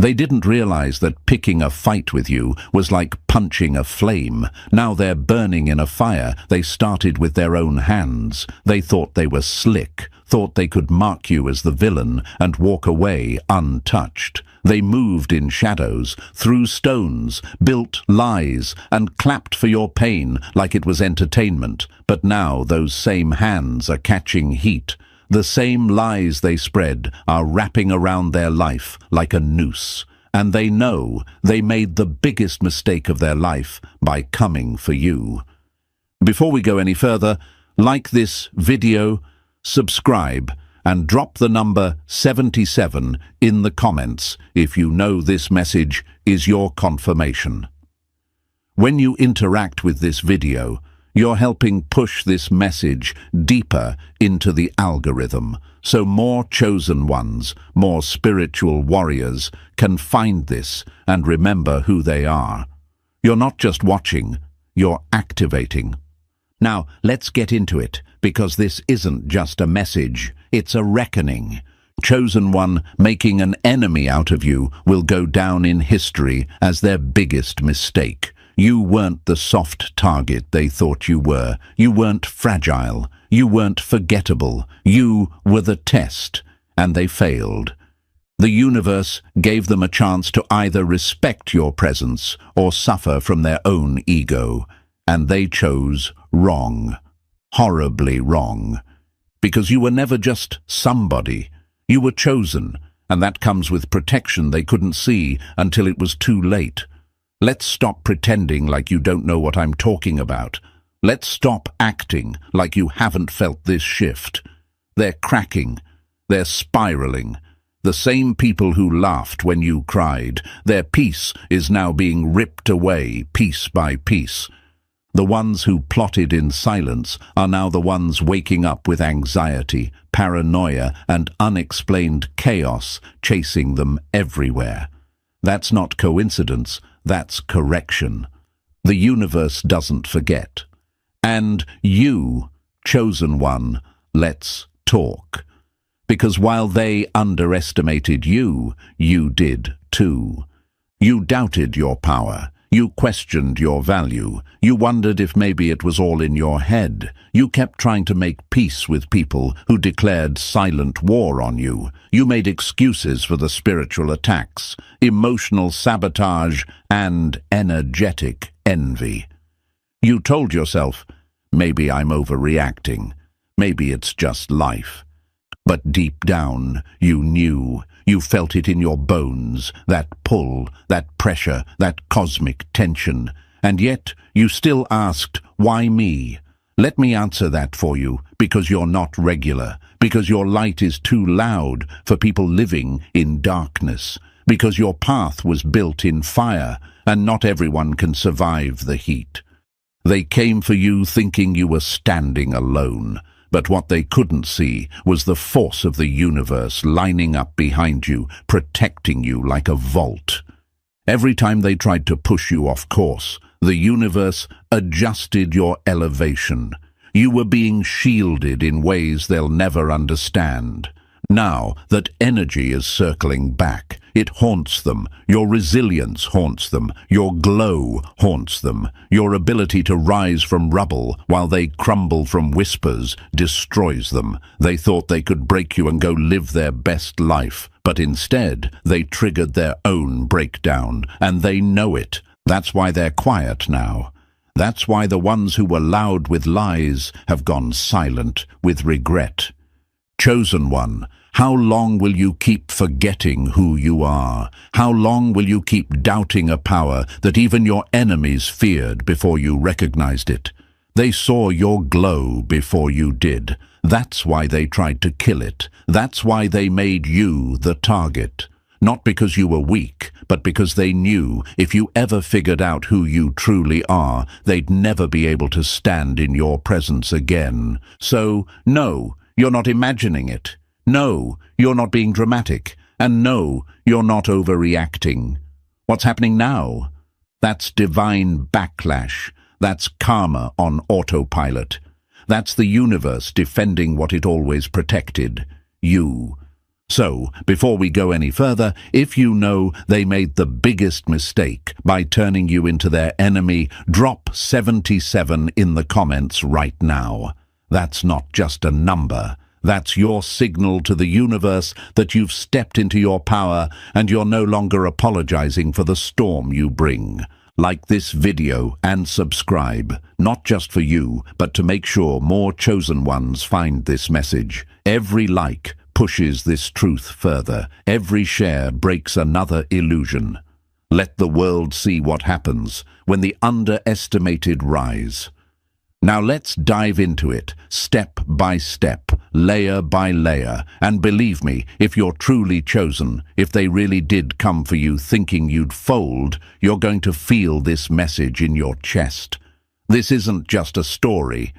They didn't realize that picking a fight with you was like punching a flame. Now they're burning in a fire they started with their own hands. They thought they were slick, thought they could mark you as the villain and walk away untouched. They moved in shadows, threw stones, built lies, and clapped for your pain like it was entertainment. But now those same hands are catching heat. The same lies they spread are wrapping around their life like a noose. And they know they made the biggest mistake of their life by coming for you. Before we go any further, like this video, subscribe, and drop the number 77 in the comments if you know this message is your confirmation. When you interact with this video, you're helping push this message deeper into the algorithm, so more chosen ones, more spiritual warriors can find this and remember who they are. You're not just watching, you're activating. Now, let's get into it, because this isn't just a message, it's a reckoning. Chosen one making an enemy out of you will go down in history as their biggest mistake. You weren't the soft target they thought you were. You weren't fragile. You weren't forgettable. You were the test, and they failed. The universe gave them a chance to either respect your presence or suffer from their own ego, and they chose wrong. Horribly wrong. Because you were never just somebody. You were chosen, and that comes with protection they couldn't see until it was too late. Let's stop pretending like you don't know what I'm talking about. Let's stop acting like you haven't felt this shift. They're cracking. They're spiraling. The same people who laughed when you cried, their peace is now being ripped away piece by piece. The ones who plotted in silence are now the ones waking up with anxiety, paranoia, and unexplained chaos chasing them everywhere. That's not coincidence. That's correction. The universe doesn't forget. And you, chosen one, let's talk. Because while they underestimated you, you did too. You doubted your power. You questioned your value. You wondered if maybe it was all in your head. You kept trying to make peace with people who declared silent war on you. You made excuses for the spiritual attacks, emotional sabotage, and energetic envy. You told yourself, maybe I'm overreacting. Maybe it's just life. But deep down, you knew. You felt it in your bones, that pull, that pressure, that cosmic tension. And yet, you still asked, why me? Let me answer that for you, because you're not regular, because your light is too loud for people living in darkness, because your path was built in fire, and not everyone can survive the heat. They came for you thinking you were standing alone. But what they couldn't see was the force of the universe lining up behind you, protecting you like a vault. Every time they tried to push you off course, the universe adjusted your elevation. You were being shielded in ways they'll never understand. Now that energy is circling back, it haunts them. Your resilience haunts them. Your glow haunts them. Your ability to rise from rubble while they crumble from whispers destroys them. They thought they could break you and go live their best life, but instead they triggered their own breakdown, and they know it. That's why they're quiet now. That's why the ones who were loud with lies have gone silent with regret. Chosen one, how long will you keep forgetting who you are? How long will you keep doubting a power that even your enemies feared before you recognized it? They saw your glow before you did. That's why they tried to kill it. That's why they made you the target. Not because you were weak, but because they knew if you ever figured out who you truly are, they'd never be able to stand in your presence again. So, no, you're not imagining it. No, you're not being dramatic. And no, you're not overreacting. What's happening now? That's divine backlash. That's karma on autopilot. That's the universe defending what it always protected. You. So, before we go any further, if you know they made the biggest mistake by turning you into their enemy, drop 77 in the comments right now. That's not just a number. That's your signal to the universe that you've stepped into your power and you're no longer apologizing for the storm you bring. Like this video and subscribe, not just for you, but to make sure more chosen ones find this message. Every like pushes this truth further. Every share breaks another illusion. Let the world see what happens when the underestimated rise. Now let's dive into it, step by step, layer by layer, and believe me, if you're truly chosen, if they really did come for you thinking you'd fold, you're going to feel this message in your chest. This isn't just a story.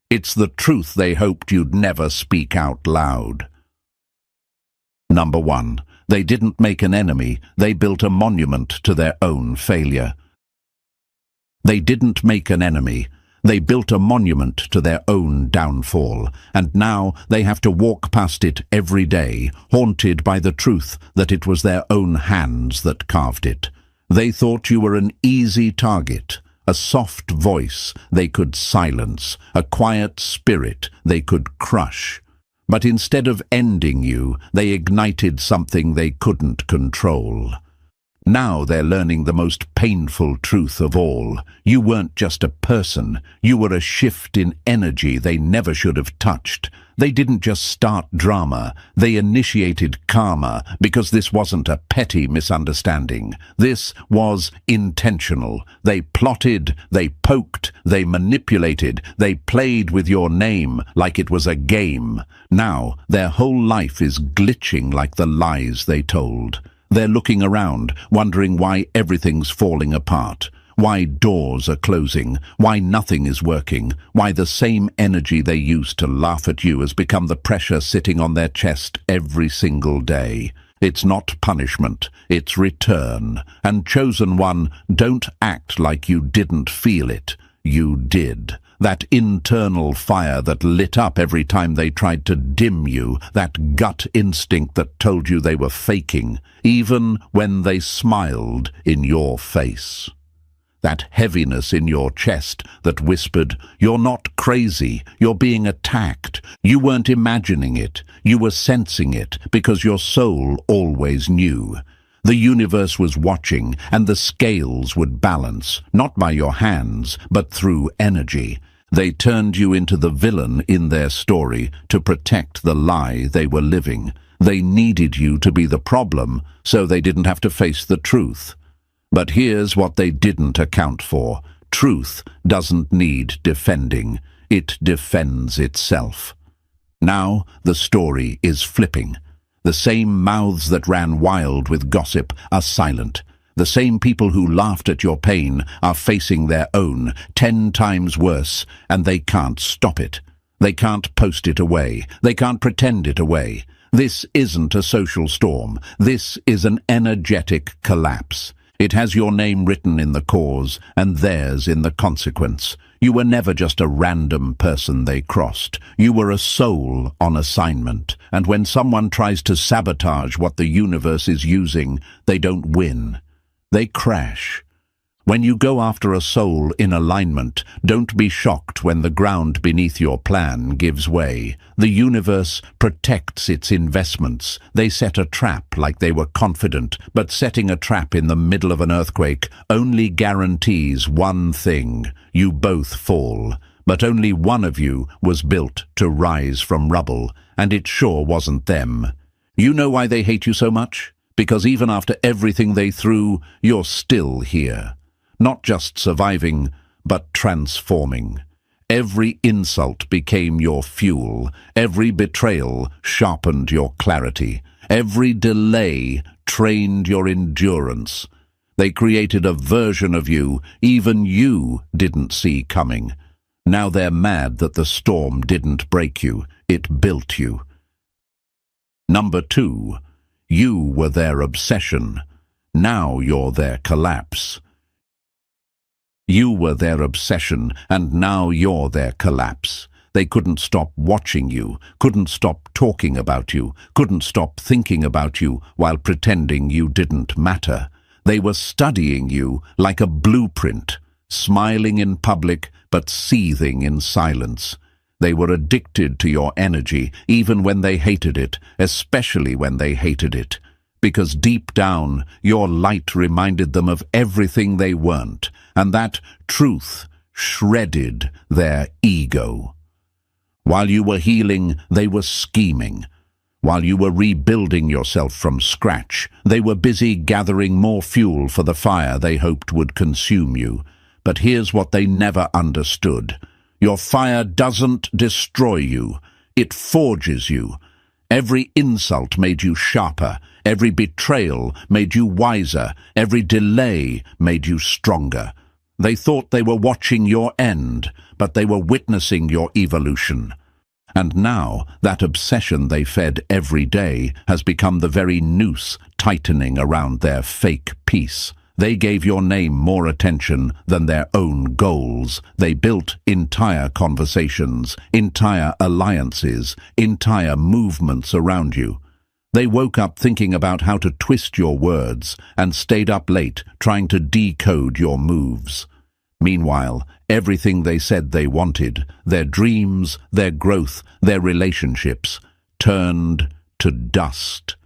It's the truth they hoped you'd never speak out loud. Number 1. They didn't make an enemy, they built a monument to their own failure. They didn't make an enemy. They built a monument to their own downfall, and now they have to walk past it every day, haunted by the truth that it was their own hands that carved it. They thought you were an easy target, a soft voice they could silence, a quiet spirit they could crush. But instead of ending you, they ignited something they couldn't control. Now they're learning the most painful truth of all. You weren't just a person. You were a shift in energy they never should have touched. They didn't just start drama. They initiated karma, because this wasn't a petty misunderstanding. This was intentional. They plotted, they poked, they manipulated, they played with your name like it was a game. Now their whole life is glitching like the lies they told. They're looking around, wondering why everything's falling apart, why doors are closing, why nothing is working, why the same energy they used to laugh at you has become the pressure sitting on their chest every single day. It's not punishment, it's return. And chosen one, don't act like you didn't feel it. You did. That internal fire that lit up every time they tried to dim you, that gut instinct that told you they were faking, even when they smiled in your face. That heaviness in your chest that whispered, "You're not crazy, you're being attacked." You weren't imagining it, you were sensing it, because your soul always knew. The universe was watching, and the scales would balance, not by your hands, but through energy. They turned you into the villain in their story to protect the lie they were living. They needed you to be the problem, so they didn't have to face the truth. But here's what they didn't account for. Truth doesn't need defending. It defends itself. Now the story is flipping. The same mouths that ran wild with gossip are silent. The same people who laughed at your pain are facing their own, 10 times worse, and they can't stop it. They can't post it away. They can't pretend it away. This isn't a social storm. This is an energetic collapse. It has your name written in the cause and theirs in the consequence. You were never just a random person they crossed. You were a soul on assignment. And when someone tries to sabotage what the universe is using, they don't win. They crash. When you go after a soul in alignment, don't be shocked when the ground beneath your plan gives way. The universe protects its investments. They set a trap like they were confident, but setting a trap in the middle of an earthquake only guarantees one thing: you both fall. But only one of you was built to rise from rubble, and it sure wasn't them. You know why they hate you so much? Because even after everything they threw, you're still here. Not just surviving, but transforming. Every insult became your fuel. Every betrayal sharpened your clarity. Every delay trained your endurance. They created a version of you even you didn't see coming. Now they're mad that the storm didn't break you, it built you. Number 2. You were their obsession. Now you're their collapse. You were their obsession, and now you're their collapse. They couldn't stop watching you, couldn't stop talking about you, couldn't stop thinking about you while pretending you didn't matter. They were studying you like a blueprint, smiling in public but seething in silence. They were addicted to your energy, even when they hated it, especially when they hated it. Because deep down, your light reminded them of everything they weren't, and that truth shredded their ego. While you were healing, they were scheming. While you were rebuilding yourself from scratch, they were busy gathering more fuel for the fire they hoped would consume you. But here's what they never understood. Your fire doesn't destroy you. It forges you. Every insult made you sharper. Every betrayal made you wiser. Every delay made you stronger. They thought they were watching your end, but they were witnessing your evolution. And now, that obsession they fed every day has become the very noose tightening around their fake peace. They gave your name more attention than their own goals. They built entire conversations, entire alliances, entire movements around you. They woke up thinking about how to twist your words and stayed up late trying to decode your moves. Meanwhile, everything they said they wanted, their dreams, their growth, their relationships, turned to dust.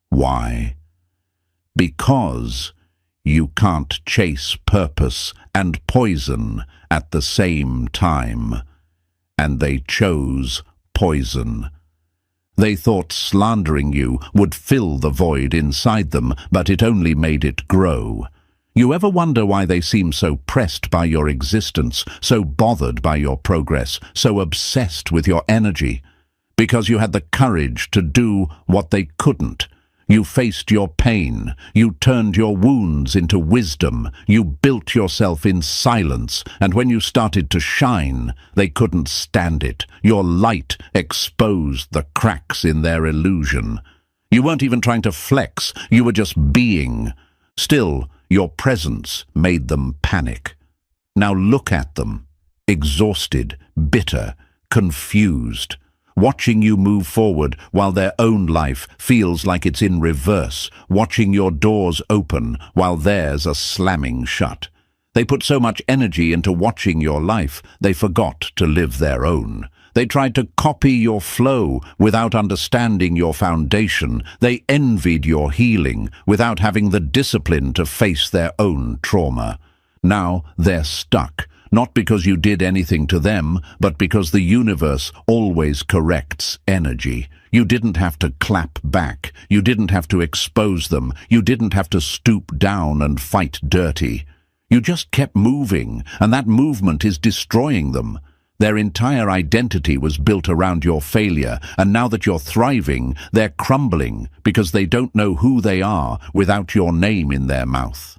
Why? Because you can't chase purpose and poison at the same time. And they chose poison. They thought slandering you would fill the void inside them, but it only made it grow. You ever wonder why they seem so pressed by your existence, so bothered by your progress, so obsessed with your energy? Because you had the courage to do what they couldn't. You faced your pain, you turned your wounds into wisdom, you built yourself in silence, and when you started to shine, they couldn't stand it. Your light exposed the cracks in their illusion. You weren't even trying to flex, you were just being. Still, your presence made them panic. Now look at them, exhausted, bitter, confused. Watching you move forward while their own life feels like it's in reverse, watching your doors open while theirs are slamming shut. They put so much energy into watching your life, they forgot to live their own. They tried to copy your flow without understanding your foundation. They envied your healing without having the discipline to face their own trauma. Now they're stuck. Not because you did anything to them, but because the universe always corrects energy. You didn't have to clap back. You didn't have to expose them. You didn't have to stoop down and fight dirty. You just kept moving, and that movement is destroying them. Their entire identity was built around your failure, and now that you're thriving, they're crumbling because they don't know who they are without your name in their mouth.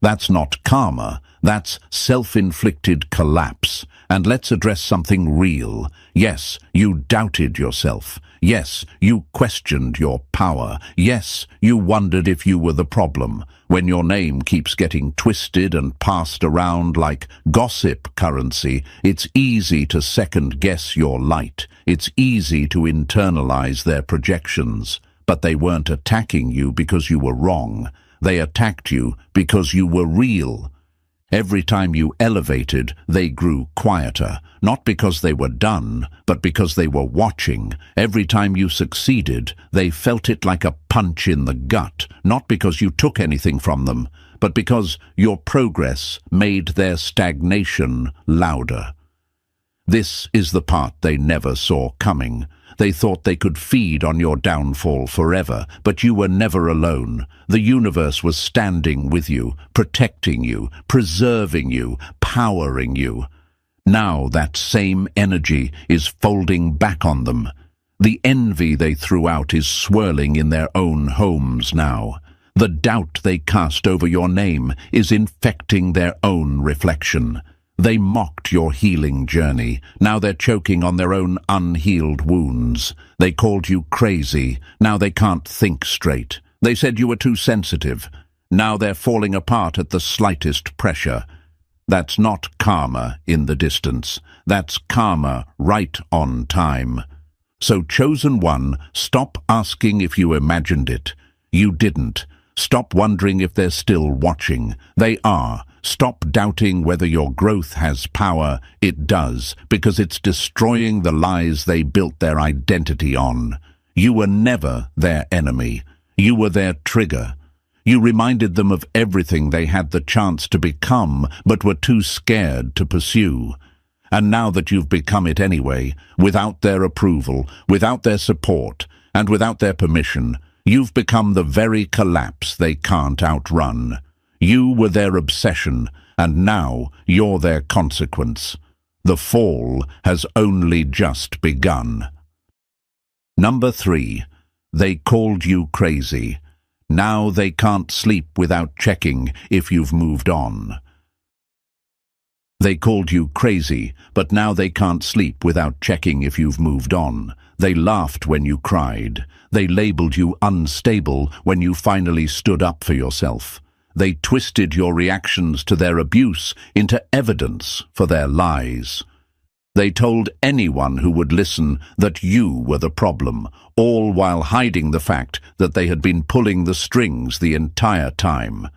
That's not karma, that's self-inflicted collapse. And let's address something real. Yes, you doubted yourself. Yes, you questioned your power. Yes, you wondered if you were the problem. When your name keeps getting twisted and passed around like gossip currency, it's easy to second-guess your light. It's easy to internalize their projections. But they weren't attacking you because you were wrong. They attacked you because you were real. Every time you elevated, they grew quieter, not because they were done, but because they were watching. Every time you succeeded, they felt it like a punch in the gut, not because you took anything from them, but because your progress made their stagnation louder. This is the part they never saw coming. They thought they could feed on your downfall forever, but you were never alone. The universe was standing with you, protecting you, preserving you, powering you. Now that same energy is folding back on them. The envy they threw out is swirling in their own homes now. The doubt they cast over your name is infecting their own reflection. They mocked your healing journey. Now they're choking on their own unhealed wounds. They called you crazy. Now they can't think straight. They said you were too sensitive. Now they're falling apart at the slightest pressure. That's not karma in the distance. That's karma right on time. So, chosen one, stop asking if you imagined it. You didn't. Stop wondering if they're still watching. They are. Stop doubting whether your growth has power. It does, because it's destroying the lies they built their identity on. You were never their enemy. You were their trigger. You reminded them of everything they had the chance to become, but were too scared to pursue. And now that you've become it anyway, without their approval, without their support, and without their permission, you've become the very collapse they can't outrun. You were their obsession, and now you're their consequence. The fall has only just begun. Number 3. They called you crazy. Now they can't sleep without checking if you've moved on. They called you crazy, but now they can't sleep without checking if you've moved on. They laughed when you cried. They labeled you unstable when you finally stood up for yourself. They twisted your reactions to their abuse into evidence for their lies. They told anyone who would listen that you were the problem, all while hiding the fact that they had been pulling the strings the entire time.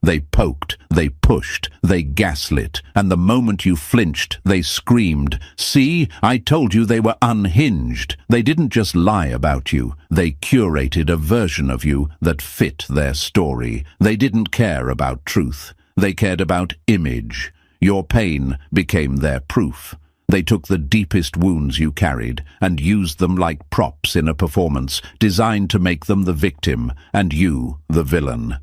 They poked, they pushed, they gaslit, and the moment you flinched, they screamed, "See, I told you they were unhinged." They didn't just lie about you, they curated a version of you that fit their story. They didn't care about truth, they cared about image. Your pain became their proof. They took the deepest wounds you carried and used them like props in a performance designed to make them the victim and you the villain.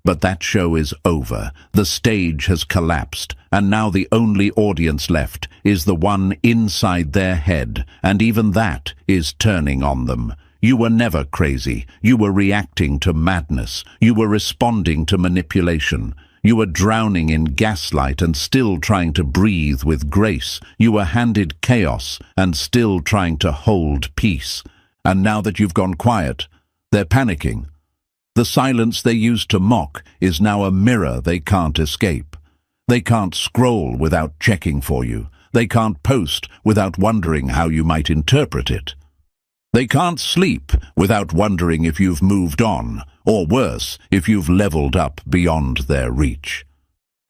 But that show is over. The stage has collapsed, and now the only audience left is the one inside their head, and even that is turning on them. You were never crazy. You were reacting to madness. You were responding to manipulation. You were drowning in gaslight and still trying to breathe with grace. You were handed chaos and still trying to hold peace. And now that you've gone quiet, they're panicking. The silence they used to mock is now a mirror they can't escape. They can't scroll without checking for you. They can't post without wondering how you might interpret it. They can't sleep without wondering if you've moved on, or worse, if you've leveled up beyond their reach.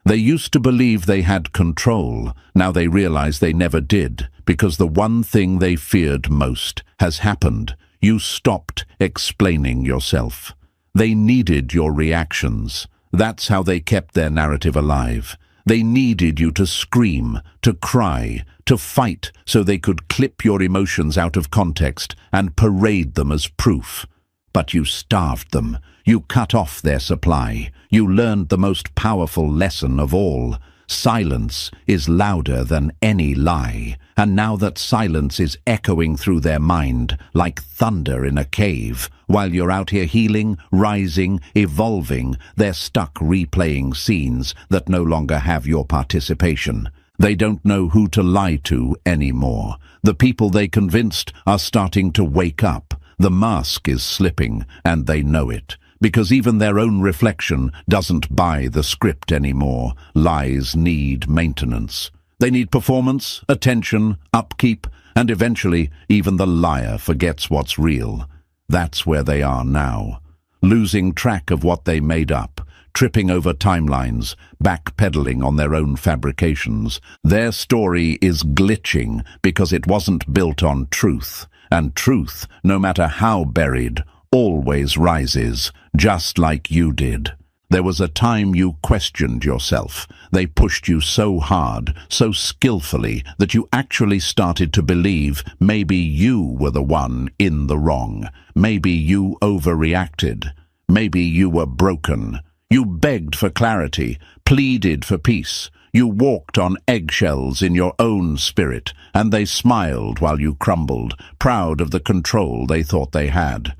They used to believe they had control. Now they realize they never did, because the one thing they feared most has happened. You stopped explaining yourself. They needed your reactions. That's how they kept their narrative alive. They needed you to scream, to cry, to fight so they could clip your emotions out of context and parade them as proof. But you starved them. You cut off their supply. You learned the most powerful lesson of all. Silence is louder than any lie. And now that silence is echoing through their mind like thunder in a cave, while you're out here healing, rising, evolving, they're stuck replaying scenes that no longer have your participation. They don't know who to lie to anymore. The people they convinced are starting to wake up. The mask is slipping, and they know it. Because even their own reflection doesn't buy the script anymore. Lies need maintenance. They need performance, attention, upkeep, and eventually even the liar forgets what's real. That's where they are now. Losing track of what they made up, tripping over timelines, backpedaling on their own fabrications. Their story is glitching because it wasn't built on truth. And truth, no matter how buried, always rises, just like you did. There was a time you questioned yourself. They pushed you so hard, so skillfully, that you actually started to believe maybe you were the one in the wrong. Maybe you overreacted. Maybe you were broken. You begged for clarity, pleaded for peace. You walked on eggshells in your own spirit, and they smiled while you crumbled, proud of the control they thought they had.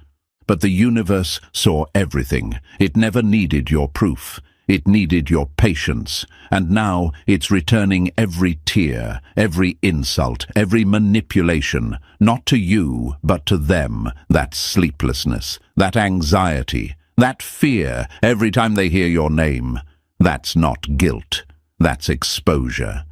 But the universe saw everything. It never needed your proof. It needed your patience. And now it's returning every tear, every insult, every manipulation, not to you, but to them. That sleeplessness, that anxiety, that fear every time they hear your name. That's not guilt. That's exposure.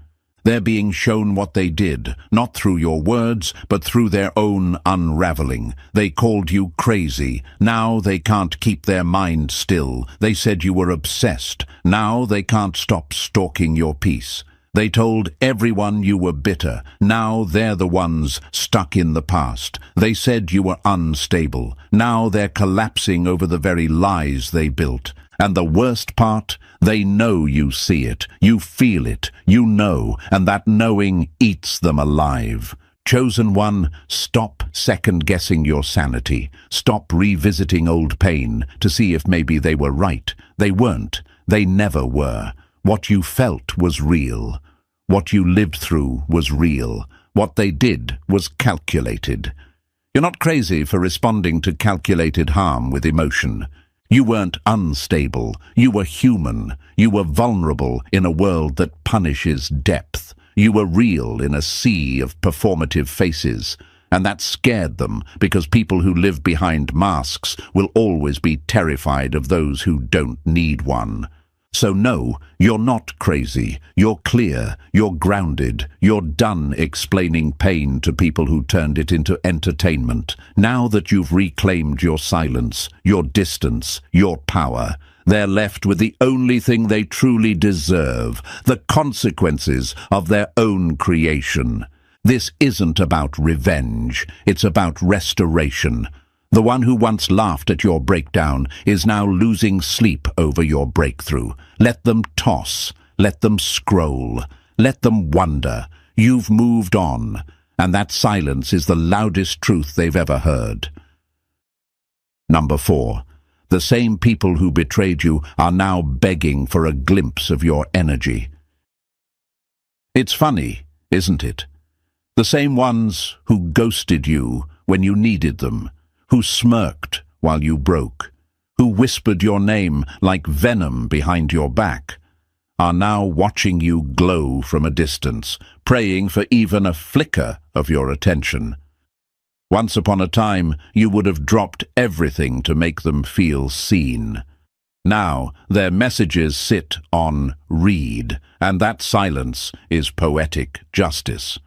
They're being shown what they did, not through your words, but through their own unraveling. They called you crazy. Now they can't keep their mind still. They said you were obsessed. Now they can't stop stalking your peace. They told everyone you were bitter. Now they're the ones stuck in the past. They said you were unstable. Now they're collapsing over the very lies they built. And the worst part, they know you see it, you feel it, you know, and that knowing eats them alive. Chosen one, stop second-guessing your sanity. Stop revisiting old pain to see if maybe they were right. They weren't. They never were. What you felt was real. What you lived through was real. What they did was calculated. You're not crazy for responding to calculated harm with emotion. You weren't unstable. You were human. You were vulnerable in a world that punishes depth. You were real in a sea of performative faces. And that scared them, because people who live behind masks will always be terrified of those who don't need one. So no, you're not crazy. You're clear. You're grounded. You're done explaining pain to people who turned it into entertainment. Now that you've reclaimed your silence, your distance, your power, they're left with the only thing they truly deserve, the consequences of their own creation. This isn't about revenge. It's about restoration. The one who once laughed at your breakdown is now losing sleep over your breakthrough. Let them toss. Let them scroll. Let them wonder. You've moved on, and that silence is the loudest truth they've ever heard. Number 4. The same people who betrayed you are now begging for a glimpse of your energy. It's funny, isn't it? The same ones who ghosted you when you needed them, who smirked while you broke, who whispered your name like venom behind your back, are now watching you glow from a distance, praying for even a flicker of your attention. Once upon a time, you would have dropped everything to make them feel seen. Now, their messages sit on read, and that silence is poetic justice.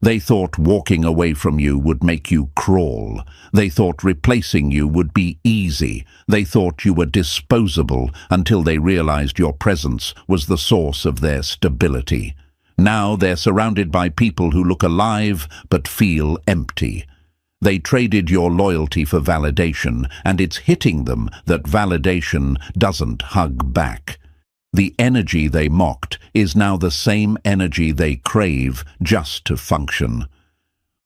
They thought walking away from you would make you crawl. They thought replacing you would be easy. They thought you were disposable until they realized your presence was the source of their stability. Now they're surrounded by people who look alive but feel empty. They traded your loyalty for validation, and it's hitting them that validation doesn't hug back. The energy they mocked is now the same energy they crave just to function.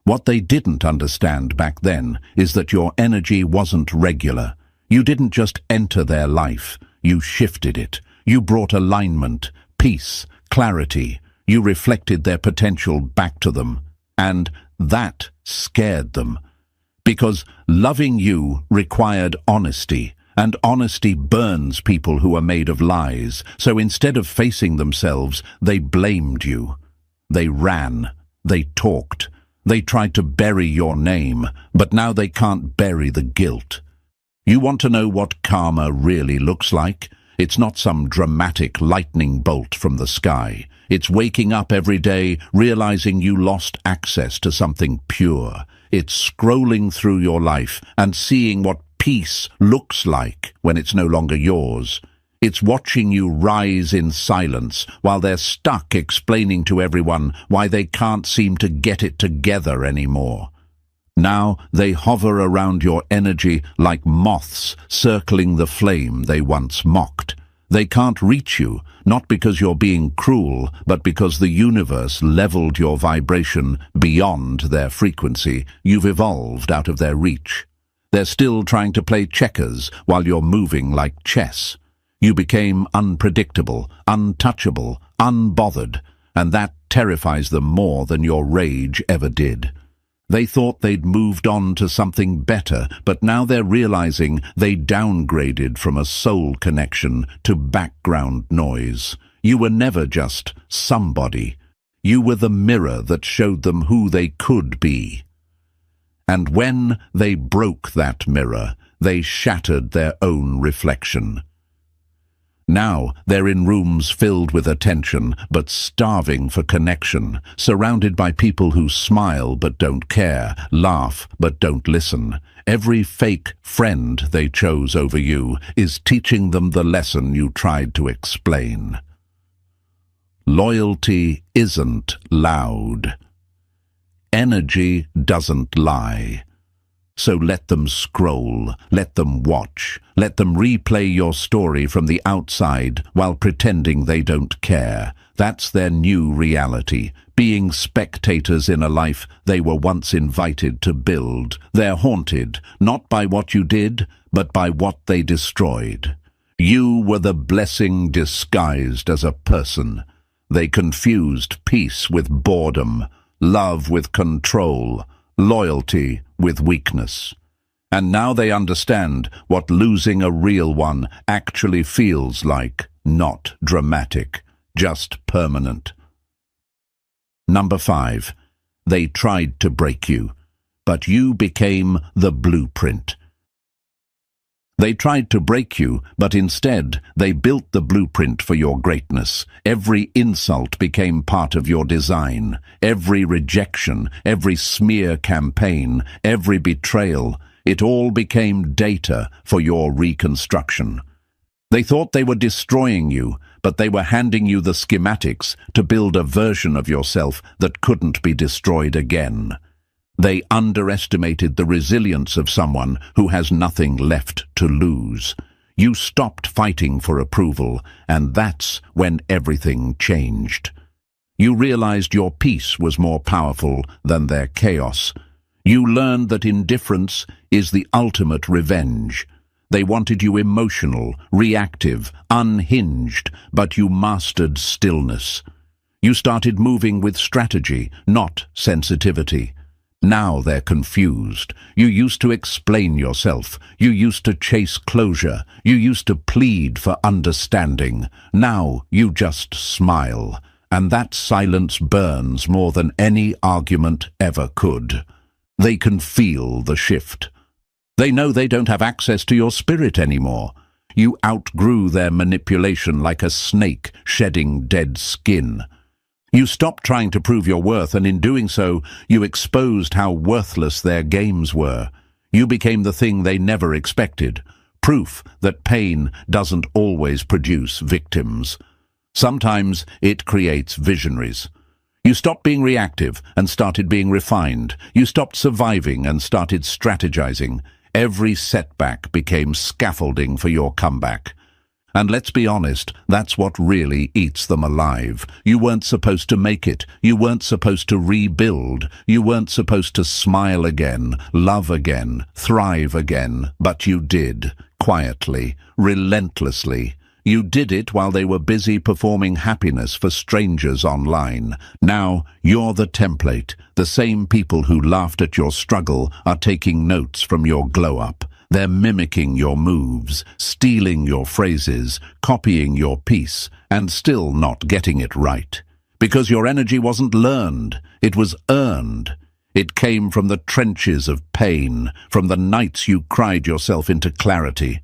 What they didn't understand back then is that your energy wasn't regular. You didn't just enter their life, you shifted it. You brought alignment, peace, clarity. You reflected their potential back to them. And that scared them. Because loving you required honesty. And honesty burns people who are made of lies. So instead of facing themselves, they blamed you. They ran. They talked. They tried to bury your name, but now they can't bury the guilt. You want to know what karma really looks like? It's not some dramatic lightning bolt from the sky. It's waking up every day, realizing you lost access to something pure. It's scrolling through your life and seeing what peace looks like when it's no longer yours. It's watching you rise in silence while they're stuck explaining to everyone why they can't seem to get it together anymore. Now they hover around your energy like moths circling the flame they once mocked. They can't reach you, not because you're being cruel, but because the universe leveled your vibration beyond their frequency. You've evolved out of their reach. They're still trying to play checkers while you're moving like chess. You became unpredictable, untouchable, unbothered, and that terrifies them more than your rage ever did. They thought they'd moved on to something better, but now they're realizing they downgraded from a soul connection to background noise. You were never just somebody. You were the mirror that showed them who they could be. And when they broke that mirror, they shattered their own reflection. Now they're in rooms filled with attention, but starving for connection, surrounded by people who smile but don't care, laugh but don't listen. Every fake friend they chose over you is teaching them the lesson you tried to explain. Loyalty isn't loud. Energy doesn't lie. So let them scroll, let them watch, let them replay your story from the outside while pretending they don't care. That's their new reality, being spectators in a life they were once invited to build. They're haunted, not by what you did, but by what they destroyed. You were the blessing disguised as a person. They confused peace with boredom, love with control, loyalty with weakness. And now they understand what losing a real one actually feels like, not dramatic, just permanent. Number 5. They tried to break you, but you became the blueprint. They tried to break you, but instead they built the blueprint for your greatness. Every insult became part of your design. Every rejection, every smear campaign, every betrayal, it all became data for your reconstruction. They thought they were destroying you, but they were handing you the schematics to build a version of yourself that couldn't be destroyed again. They underestimated the resilience of someone who has nothing left to lose. You stopped fighting for approval, and that's when everything changed. You realized your peace was more powerful than their chaos. You learned that indifference is the ultimate revenge. They wanted you emotional, reactive, unhinged, but you mastered stillness. You started moving with strategy, not sensitivity. Now they're confused. You used to explain yourself. You used to chase closure. You used to plead for understanding. Now you just smile. And that silence burns more than any argument ever could. They can feel the shift. They know they don't have access to your spirit anymore. You outgrew their manipulation like a snake shedding dead skin. You stopped trying to prove your worth, and in doing so, you exposed how worthless their games were. You became the thing they never expected, proof that pain doesn't always produce victims. Sometimes it creates visionaries. You stopped being reactive and started being refined. You stopped surviving and started strategizing. Every setback became scaffolding for your comeback. And let's be honest, that's what really eats them alive. You weren't supposed to make it. You weren't supposed to rebuild. You weren't supposed to smile again, love again, thrive again. But you did, quietly, relentlessly. You did it while they were busy performing happiness for strangers online. Now you're the template. The same people who laughed at your struggle are taking notes from your glow-up. They're mimicking your moves, stealing your phrases, copying your piece, and still not getting it right. Because your energy wasn't learned, it was earned. It came from the trenches of pain, from the nights you cried yourself into clarity.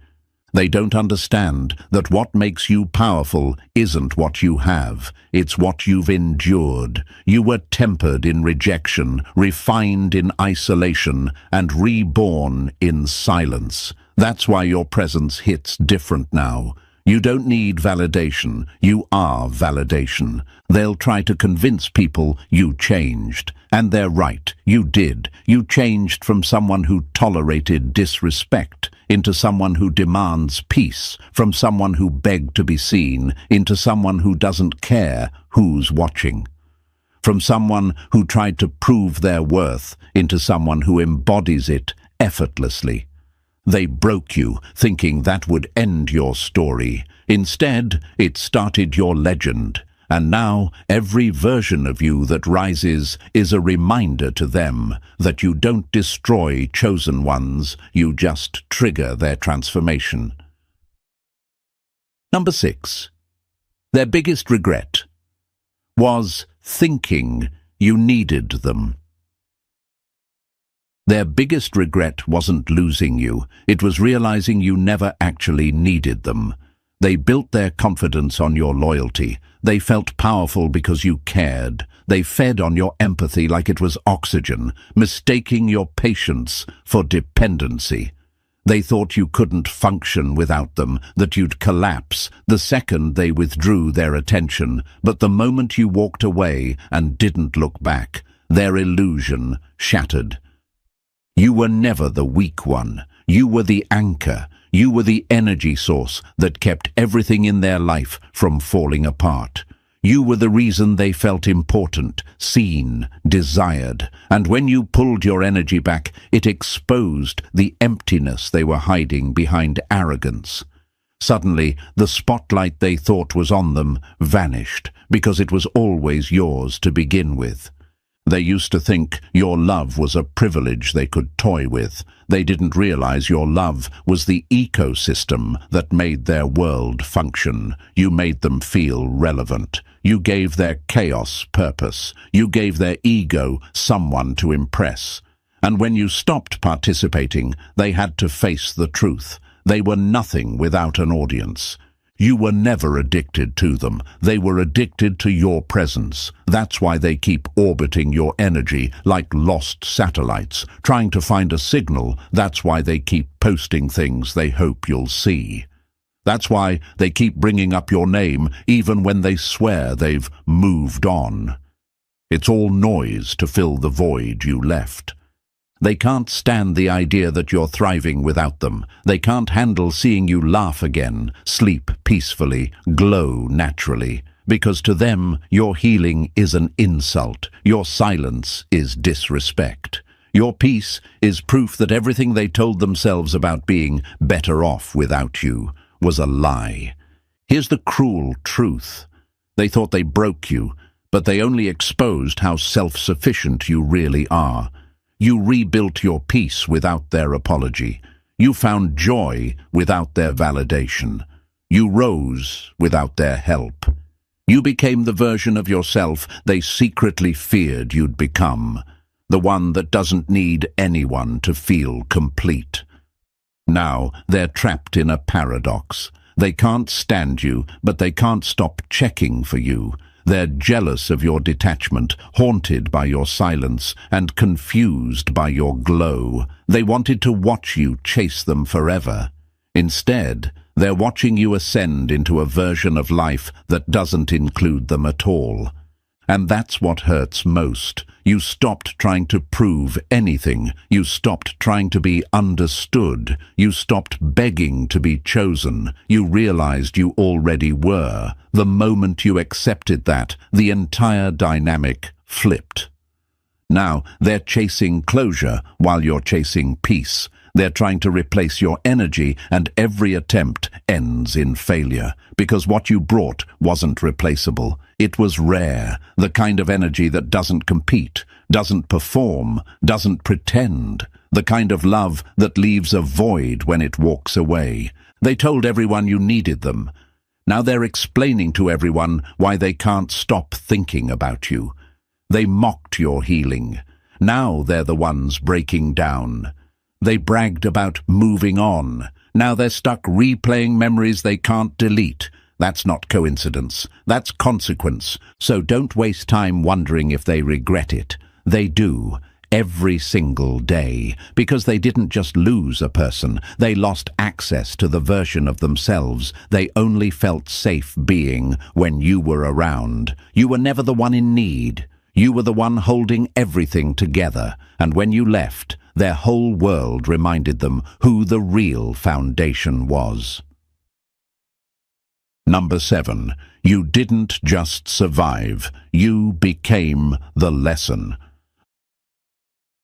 They don't understand that what makes you powerful isn't what you have, it's what you've endured. You were tempered in rejection, refined in isolation, and reborn in silence. That's why your presence hits different now. You don't need validation, you are validation. They'll try to convince people you changed. And they're right, you did. You changed from someone who tolerated disrespect into someone who demands peace, from someone who begged to be seen into someone who doesn't care who's watching, from someone who tried to prove their worth into someone who embodies it effortlessly. They broke you, thinking that would end your story. Instead, it started your legend. And now, every version of you that rises is a reminder to them that you don't destroy chosen ones, you just trigger their transformation. Number 6. Their biggest regret was thinking you needed them. Their biggest regret wasn't losing you, it was realizing you never actually needed them. They built their confidence on your loyalty. They felt powerful because you cared. They fed on your empathy like it was oxygen, mistaking your patience for dependency. They thought you couldn't function without them, that you'd collapse the second they withdrew their attention. But the moment you walked away and didn't look back, their illusion shattered. You were never the weak one. You were the anchor. You were the energy source that kept everything in their life from falling apart. You were the reason they felt important, seen, desired. And when you pulled your energy back, it exposed the emptiness they were hiding behind arrogance. Suddenly, the spotlight they thought was on them vanished, because it was always yours to begin with. They used to think your love was a privilege they could toy with. They didn't realize your love was the ecosystem that made their world function. You made them feel relevant. You gave their chaos purpose. You gave their ego someone to impress. And when you stopped participating, they had to face the truth. They were nothing without an audience. You were never addicted to them. They were addicted to your presence. That's why they keep orbiting your energy like lost satellites, trying to find a signal. That's why they keep posting things they hope you'll see. That's why they keep bringing up your name even when they swear they've moved on. It's all noise to fill the void you left. They can't stand the idea that you're thriving without them. They can't handle seeing you laugh again, sleep peacefully, glow naturally. Because to them, your healing is an insult. Your silence is disrespect. Your peace is proof that everything they told themselves about being better off without you was a lie. Here's the cruel truth. They thought they broke you, but they only exposed how self-sufficient you really are. You rebuilt your peace without their apology. You found joy without their validation. You rose without their help. You became the version of yourself they secretly feared you'd become, the one that doesn't need anyone to feel complete. Now they're trapped in a paradox. They can't stand you, but they can't stop checking for you. They're jealous of your detachment, haunted by your silence, and confused by your glow. They wanted to watch you chase them forever. Instead, they're watching you ascend into a version of life that doesn't include them at all. And that's what hurts most. You stopped trying to prove anything. You stopped trying to be understood. You stopped begging to be chosen. You realized you already were. The moment you accepted that, the entire dynamic flipped. Now, they're chasing closure while you're chasing peace. They're trying to replace your energy, and every attempt ends in failure. Because what you brought wasn't replaceable. It was rare, the kind of energy that doesn't compete, doesn't perform, doesn't pretend. The kind of love that leaves a void when it walks away. They told everyone you needed them. Now they're explaining to everyone why they can't stop thinking about you. They mocked your healing. Now they're the ones breaking down. They bragged about moving on. Now they're stuck replaying memories they can't delete. That's not coincidence. That's consequence. So don't waste time wondering if they regret it. They do, every single day. Because they didn't just lose a person. They lost access to the version of themselves they only felt safe being when you were around. You were never the one in need. You were the one holding everything together. And when you left, their whole world reminded them who the real foundation was. Number 7. You didn't just survive. You became the lesson.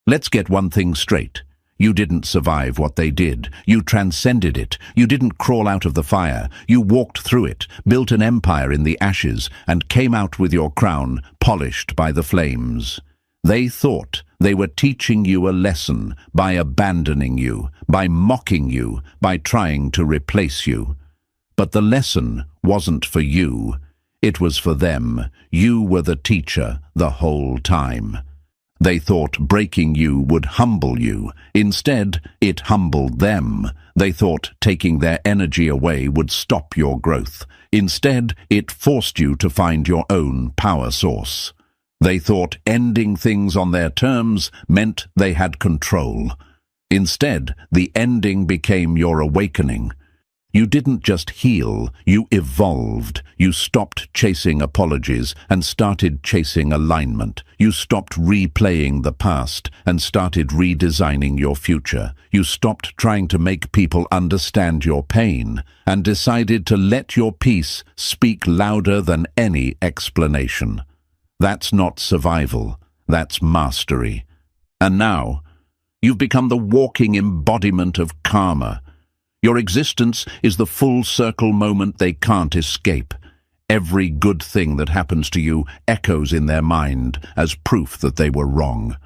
Let's get one thing straight. You didn't survive what they did. You transcended it. You didn't crawl out of the fire. You walked through it, built an empire in the ashes, and came out with your crown polished by the flames. They thought they were teaching you a lesson by abandoning you, by mocking you, by trying to replace you. But the lesson wasn't for you. It was for them. You were the teacher the whole time. They thought breaking you would humble you. Instead, it humbled them. They thought taking their energy away would stop your growth. Instead, it forced you to find your own power source. They thought ending things on their terms meant they had control. Instead, the ending became your awakening. You didn't just heal, you evolved. You stopped chasing apologies and started chasing alignment. You stopped replaying the past and started redesigning your future. You stopped trying to make people understand your pain and decided to let your peace speak louder than any explanation. That's not survival, that's mastery. And now, you've become the walking embodiment of karma. Your existence is the full circle moment they can't escape. Every good thing that happens to you echoes in their mind as proof that they were wrong.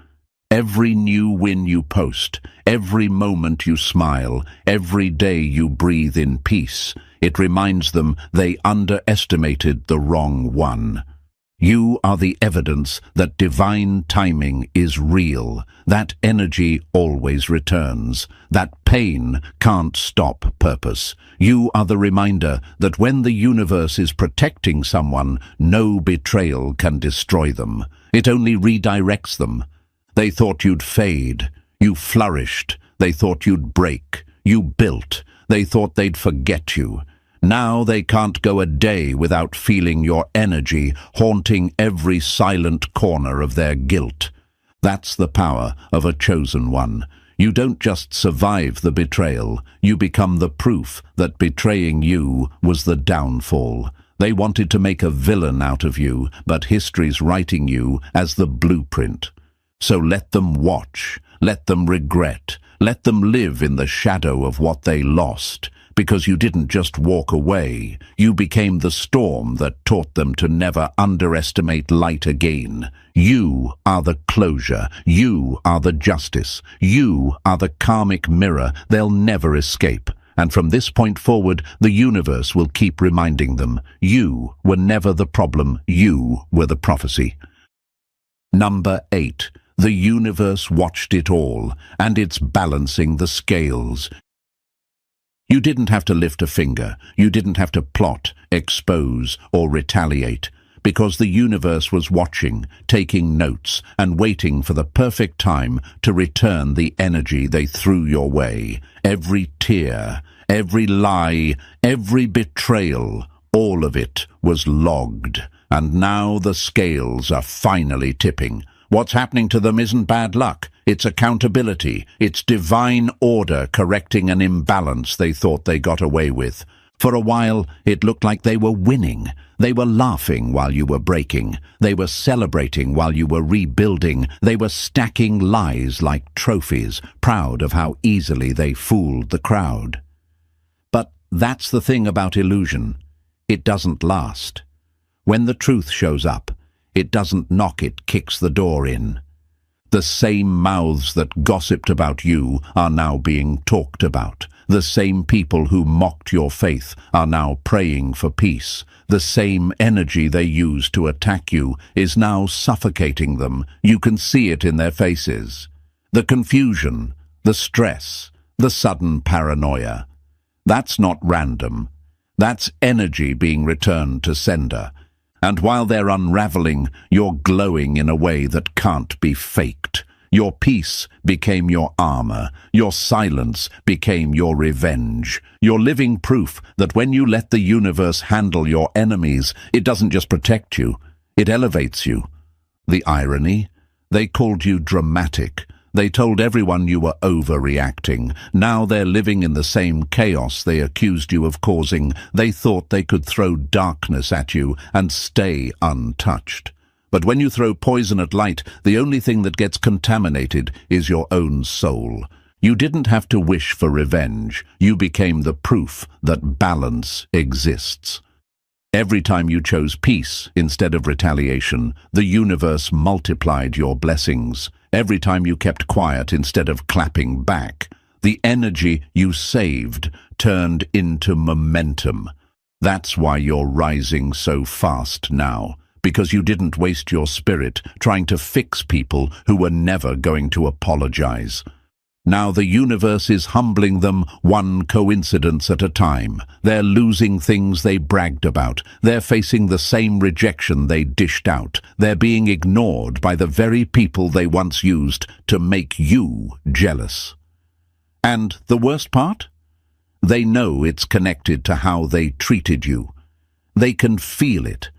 Every new win you post, every moment you smile, every day you breathe in peace, it reminds them they underestimated the wrong one. You are the evidence that divine timing is real. That energy always returns. That pain can't stop purpose. You are the reminder that when the universe is protecting someone, no betrayal can destroy them. It only redirects them. They thought you'd fade. You flourished. They thought you'd break. You built. They thought they'd forget you. Now they can't go a day without feeling your energy haunting every silent corner of their guilt. That's the power of a chosen one. You don't just survive the betrayal, you become the proof that betraying you was the downfall. They wanted to make a villain out of you, but history's writing you as the blueprint. So let them watch, let them regret, let them live in the shadow of what they lost. Because you didn't just walk away, you became the storm that taught them to never underestimate light again. You are the closure, you are the justice, you are the karmic mirror they'll never escape. And from this point forward, the universe will keep reminding them, you were never the problem, you were the prophecy. Number 8. The universe watched it all, and it's balancing the scales. You didn't have to lift a finger, you didn't have to plot, expose, or retaliate, because the universe was watching, taking notes, and waiting for the perfect time to return the energy they threw your way. Every tear, every lie, every betrayal, all of it was logged, and now the scales are finally tipping. What's happening to them isn't bad luck. It's accountability. It's divine order correcting an imbalance they thought they got away with. For a while, it looked like they were winning. They were laughing while you were breaking. They were celebrating while you were rebuilding. They were stacking lies like trophies, proud of how easily they fooled the crowd. But that's the thing about illusion. It doesn't last. When the truth shows up, it doesn't knock, it kicks the door in. The same mouths that gossiped about you are now being talked about. The same people who mocked your faith are now praying for peace. The same energy they used to attack you is now suffocating them. You can see it in their faces. The confusion, the stress, the sudden paranoia. That's not random. That's energy being returned to sender. And while they're unraveling, you're glowing in a way that can't be faked. Your peace became your armor. Your silence became your revenge. You're living proof that when you let the universe handle your enemies, it doesn't just protect you, it elevates you. The irony? They called you dramatic. They told everyone you were overreacting. Now they're living in the same chaos they accused you of causing. They thought they could throw darkness at you and stay untouched. But when you throw poison at light, the only thing that gets contaminated is your own soul. You didn't have to wish for revenge. You became the proof that balance exists. Every time you chose peace instead of retaliation, the universe multiplied your blessings. Every time you kept quiet instead of clapping back, the energy you saved turned into momentum. That's why you're rising so fast now, because you didn't waste your spirit trying to fix people who were never going to apologize. Now the universe is humbling them one coincidence at a time. They're losing things they bragged about. They're facing the same rejection they dished out. They're being ignored by the very people they once used to make you jealous. And the worst part? They know it's connected to how they treated you. They can feel it.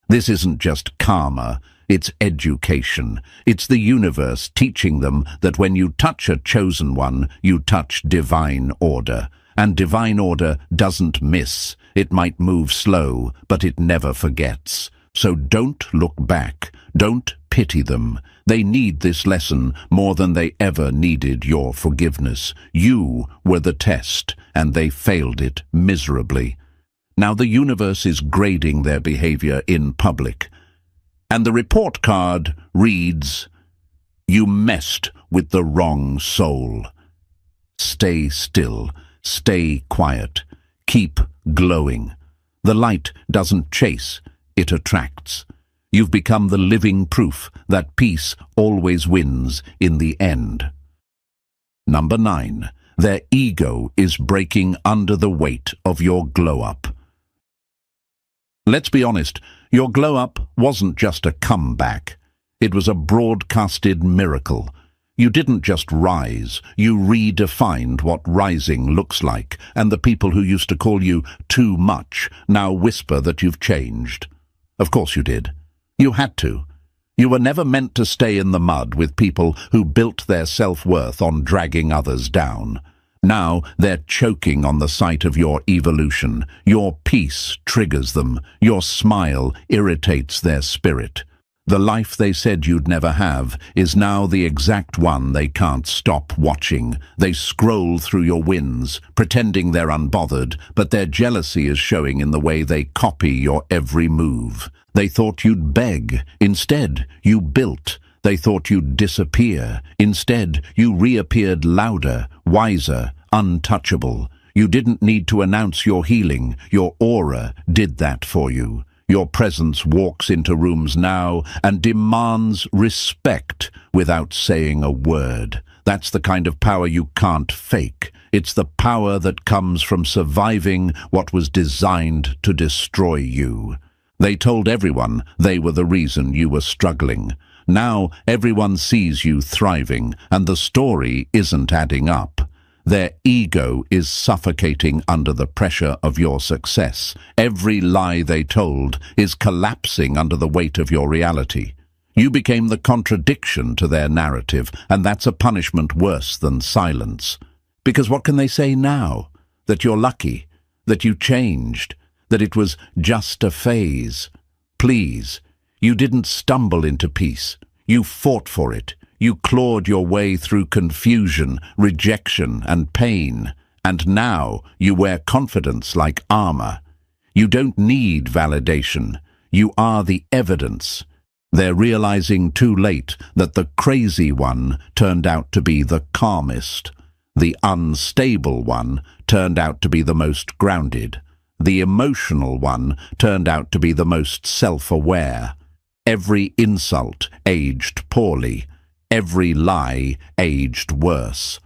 This isn't just karma, it's education. It's the universe teaching them that when you touch a chosen one, you touch divine order. And divine order doesn't miss. It might move slow, but it never forgets. So don't look back. Don't pity them. They need this lesson more than they ever needed your forgiveness. You were the test, and they failed it miserably. Now the universe is grading their behavior in public. And the report card reads, "You messed with the wrong soul." Stay still. Stay quiet. Keep glowing. The light doesn't chase, it attracts. You've become the living proof that peace always wins in the end. Number 9. Their ego is breaking under the weight of your glow-up. Let's be honest, your glow-up wasn't just a comeback. It was a broadcasted miracle. You didn't just rise, you redefined what rising looks like, and the people who used to call you too much now whisper that you've changed. Of course you did. You had to. You were never meant to stay in the mud with people who built their self-worth on dragging others down. Now they're choking on the sight of your evolution. Your peace triggers them. Your smile irritates their spirit. The life they said you'd never have is now the exact one they can't stop watching. They scroll through your wins, pretending they're unbothered, but their jealousy is showing in the way they copy your every move. They thought you'd beg. Instead, you built. They thought you'd disappear. Instead, you reappeared louder, wiser, untouchable. You didn't need to announce your healing. Your aura did that for you. Your presence walks into rooms now and demands respect without saying a word. That's the kind of power you can't fake. It's the power that comes from surviving what was designed to destroy you. They told everyone they were the reason you were struggling. Now everyone sees you thriving, and the story isn't adding up. Their ego is suffocating under the pressure of your success. Every lie they told is collapsing under the weight of your reality. You became the contradiction to their narrative, and that's a punishment worse than silence. Because what can they say now? That you're lucky, that you changed, that it was just a phase. Please, you didn't stumble into peace. You fought for it. You clawed your way through confusion, rejection, and pain. And now you wear confidence like armor. You don't need validation. You are the evidence. They're realizing too late that the crazy one turned out to be the calmest. The unstable one turned out to be the most grounded. The emotional one turned out to be the most self-aware. Every insult aged poorly. Every lie aged worse.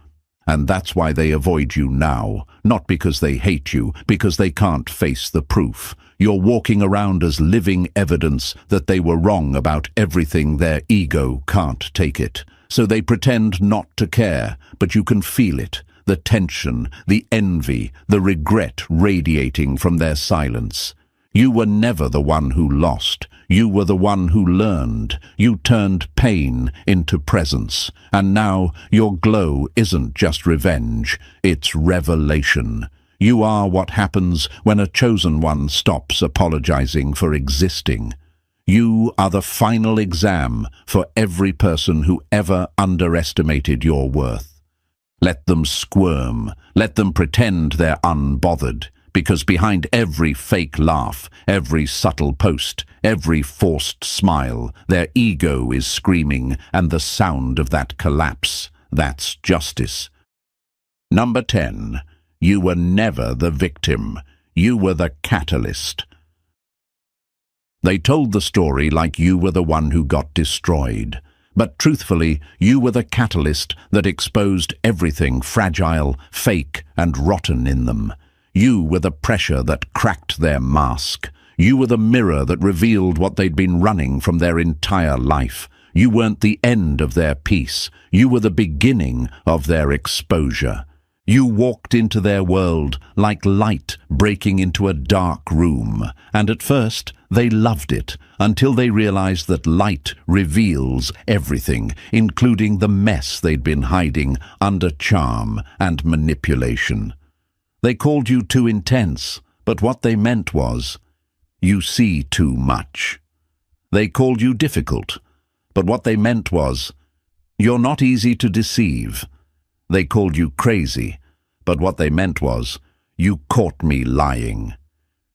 And that's why they avoid you now. Not because they hate you, because they can't face the proof. You're walking around as living evidence that they were wrong about everything. Their ego can't take it. So they pretend not to care, but you can feel it. The tension, the envy, the regret radiating from their silence. You were never the one who lost. You were the one who learned. You turned pain into presence. And now your glow isn't just revenge, it's revelation. You are what happens when a chosen one stops apologizing for existing. You are the final exam for every person who ever underestimated your worth. Let them squirm. Let them pretend they're unbothered. Because behind every fake laugh, every subtle post, every forced smile, their ego is screaming, and the sound of that collapse, that's justice. Number 10. You were never the victim. You were the catalyst. They told the story like you were the one who got destroyed. But truthfully, you were the catalyst that exposed everything fragile, fake, and rotten in them. You were the pressure that cracked their mask. You were the mirror that revealed what they'd been running from their entire life. You weren't the end of their peace. You were the beginning of their exposure. You walked into their world like light breaking into a dark room, and at first they loved it, until they realized that light reveals everything, including the mess they'd been hiding under charm and manipulation. They called you too intense, but what they meant was, you see too much. They called you difficult, but what they meant was, you're not easy to deceive. They called you crazy, but what they meant was, you caught me lying.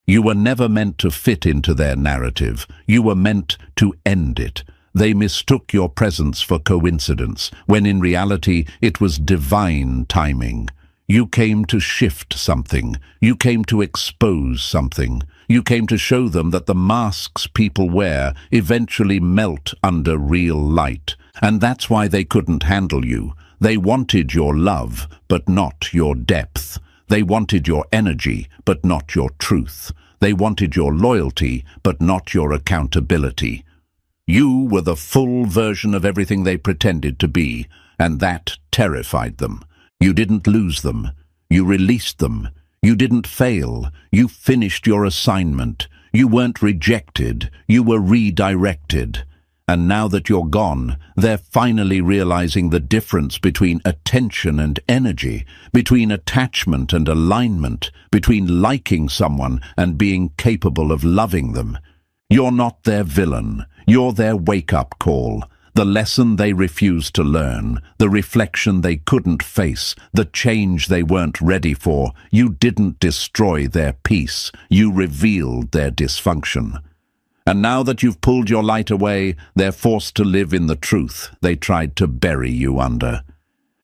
You were never meant to fit into their narrative. You were meant to end it. They mistook your presence for coincidence, when in reality it was divine timing. You came to shift something. You came to expose something. You came to show them that the masks people wear eventually melt under real light. And that's why they couldn't handle you. They wanted your love, but not your depth. They wanted your energy, but not your truth. They wanted your loyalty, but not your accountability. You were the full version of everything they pretended to be, and that terrified them. You didn't lose them. You released them. You didn't fail. You finished your assignment. You weren't rejected. You were redirected. And now that you're gone, they're finally realizing the difference between attention and energy, between attachment and alignment, between liking someone and being capable of loving them. You're not their villain. You're their wake-up call. The lesson they refused to learn, the reflection they couldn't face, the change they weren't ready for. You didn't destroy their peace. You revealed their dysfunction. And now that you've pulled your light away, they're forced to live in the truth they tried to bury you under.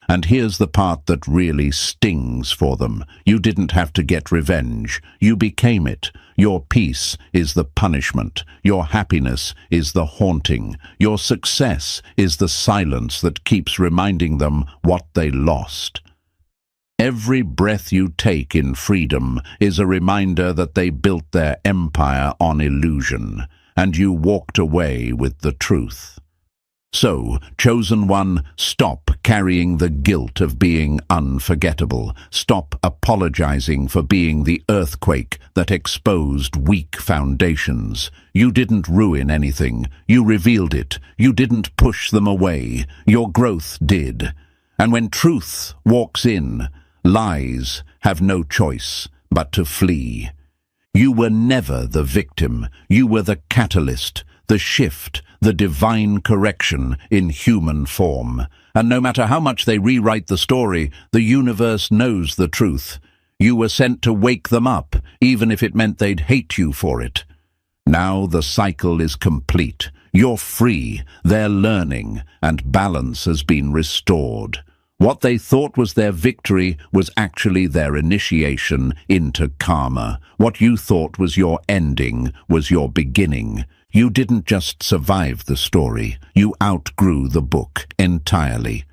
And here's the part that really stings for them. You didn't have to get revenge. You became it. Your peace is the punishment. Your happiness is the haunting. Your success is the silence that keeps reminding them what they lost. Every breath you take in freedom is a reminder that they built their empire on illusion, and you walked away with the truth. So, chosen one, stop carrying the guilt of being unforgettable. Stop apologizing for being the earthquake that exposed weak foundations. You didn't ruin anything. You revealed it. You didn't push them away. Your growth did. And when truth walks in, lies have no choice but to flee. You were never the victim. You were the catalyst, the shift, the divine correction in human form. And no matter how much they rewrite the story, the universe knows the truth. You were sent to wake them up, even if it meant they'd hate you for it. Now the cycle is complete. You're free, they're learning, and balance has been restored. What they thought was their victory was actually their initiation into karma. What you thought was your ending was your beginning. You didn't just survive the story, you outgrew the book entirely.